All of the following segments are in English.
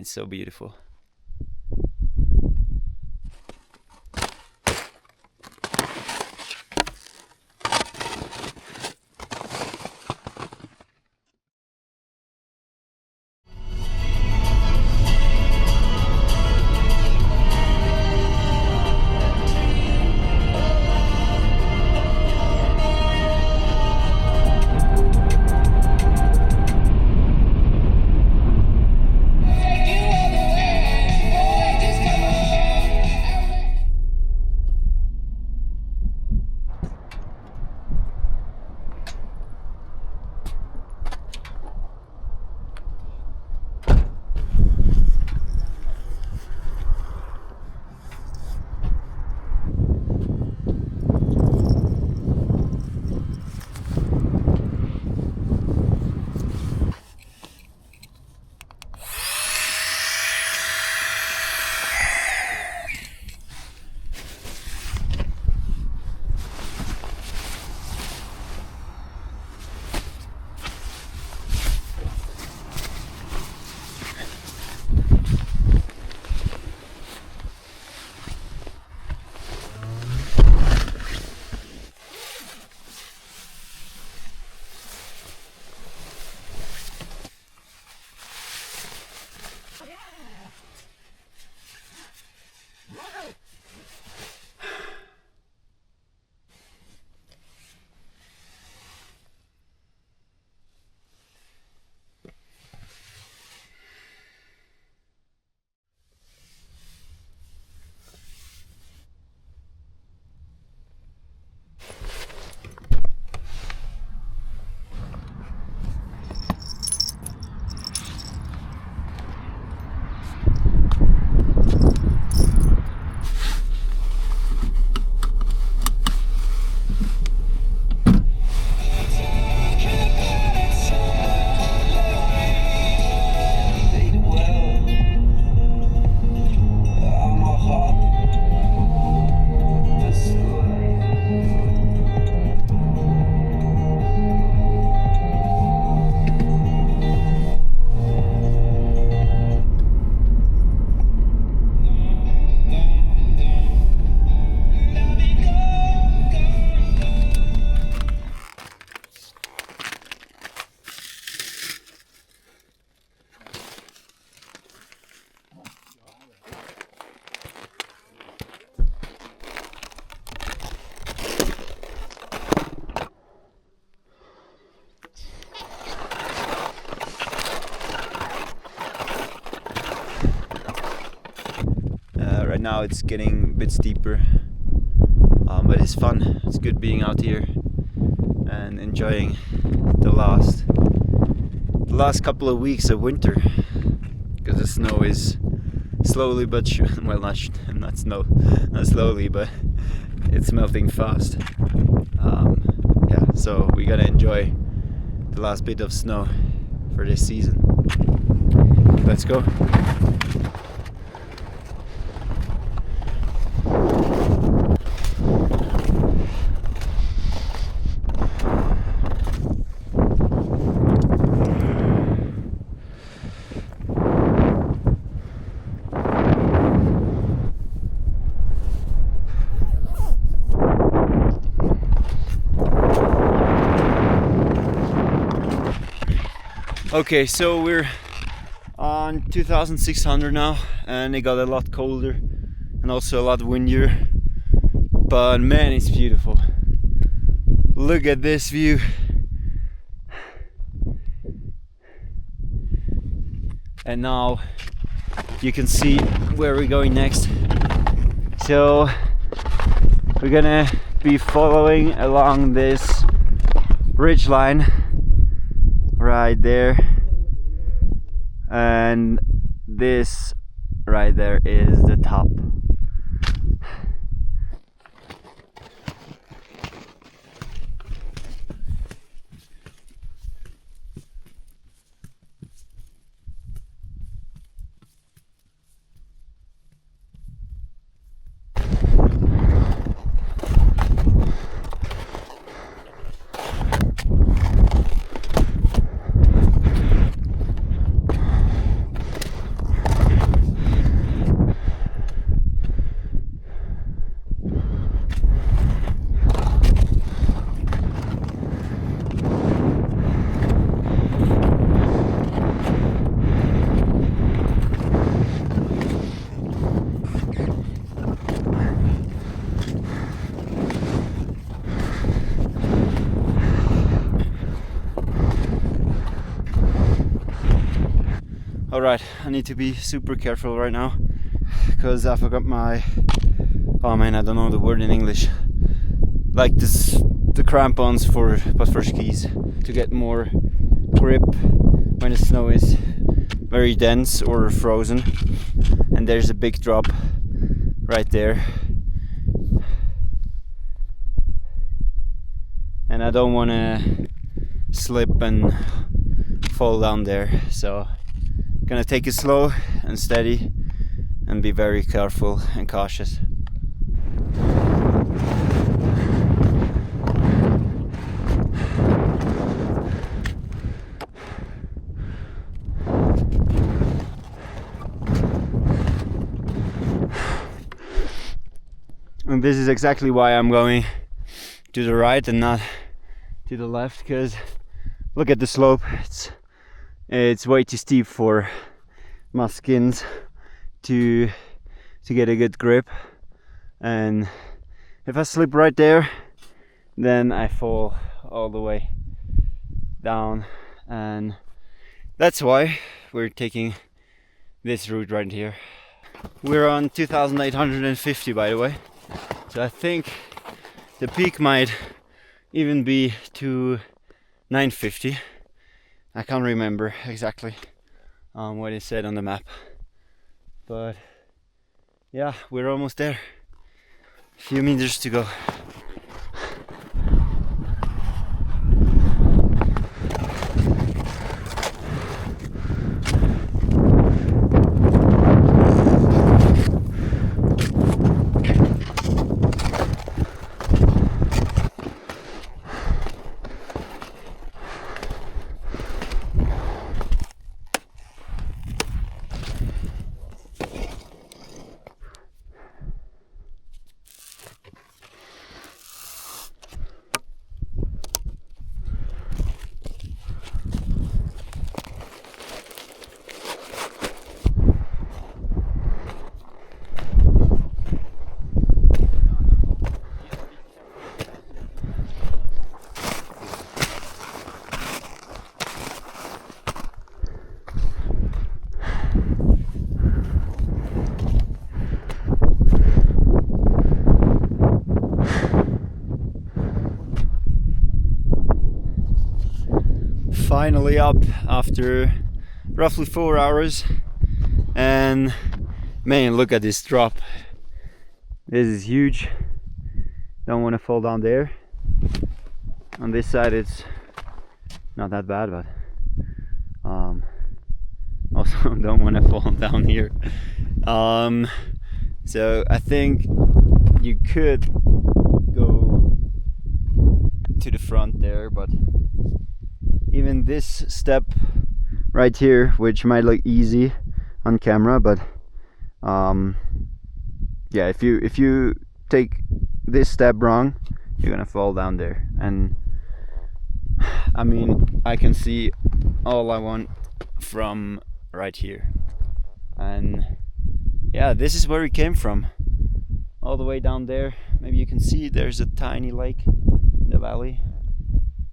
it's so beautiful. Right now it's getting a bit steeper, but it's fun. It's good being out here and enjoying the last couple of weeks of winter, because the snow is slowly but well, not slowly, but it's melting fast. Yeah, so we gotta enjoy the last bit of snow for this season. Let's go. Okay, so we're on 2600 now, and it got a lot colder and also a lot windier, but man, it's beautiful. Look at this view. And now you can see where we're going next. So we're gonna be following along this ridge line right there, and this right there is the top. Alright, I need to be super careful right now because I forgot my, oh man, I don't know the word in English, like this, the crampons for skis, to get more grip when the snow is very dense or frozen. And there's a big drop right there, and I don't want to slip and fall down there, so I'm gonna take it slow and steady and be very careful and cautious. And this is exactly why I'm going to the right and not to the left, because look at the slope. It's way too steep for my skins to get a good grip, and if I slip right there, then I fall all the way down, and that's why we're taking this route right here. We're on 2850, by the way, so I think the peak might even be to 950. I can't remember exactly what it said on the map, but yeah, we're almost there. A few meters to go. Finally up after roughly 4 hours, and man, look at this drop. This is huge. Don't want to fall down there. On this side it's not that bad, but also don't want to fall down here. So I think you could go to the front there, but even this step right here, which might look easy on camera, but yeah, if you take this step wrong, you're gonna fall down there. And I mean, I can see all I want from right here, and yeah, this is where we came from, all the way down there. Maybe you can see there's a tiny lake in the valley,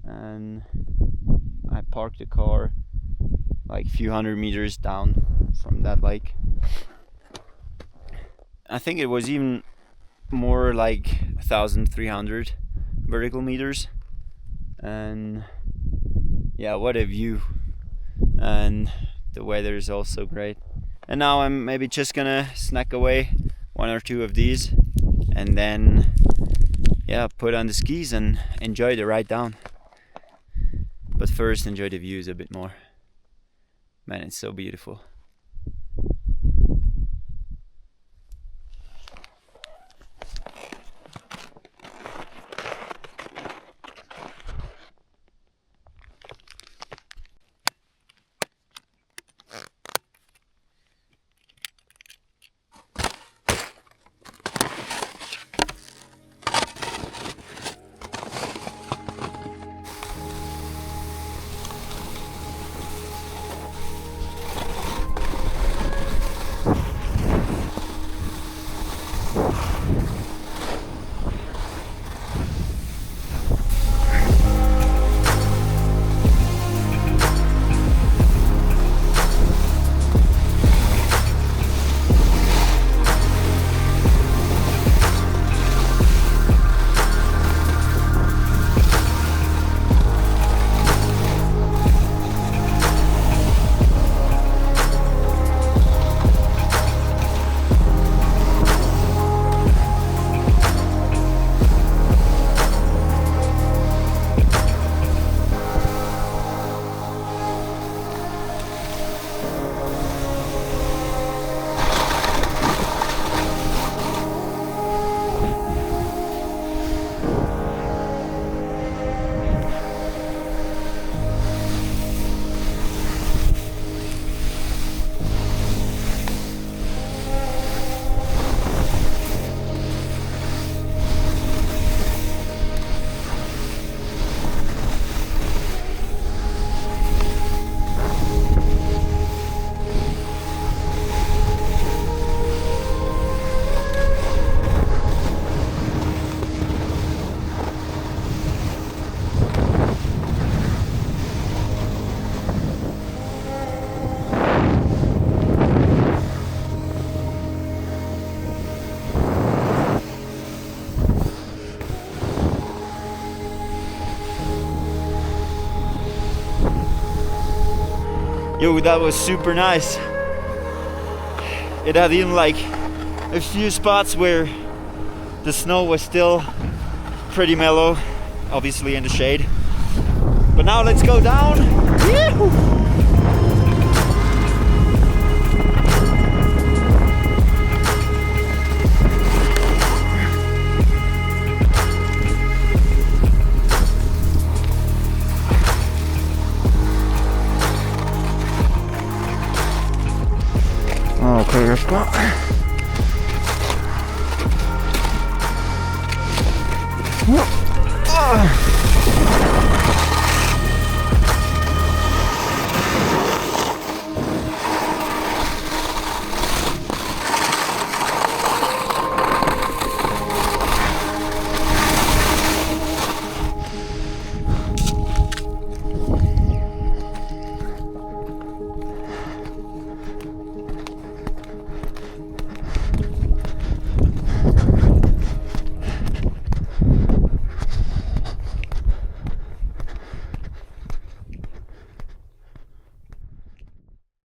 and I parked the car like a few hundred meters down from that lake. I think it was even more like 1,300 vertical meters, and yeah, what a view, and the weather is also great. And now I'm maybe just gonna snack away 1 or 2 of these, and then yeah, put on the skis and enjoy the ride down. But first, enjoy the views a bit more. Man, it's so beautiful. Dude, that was super nice. It had even like a few spots where the snow was still pretty mellow, obviously in the shade. But now let's go down. Yee-hoo! Okay, let's go. Whoa.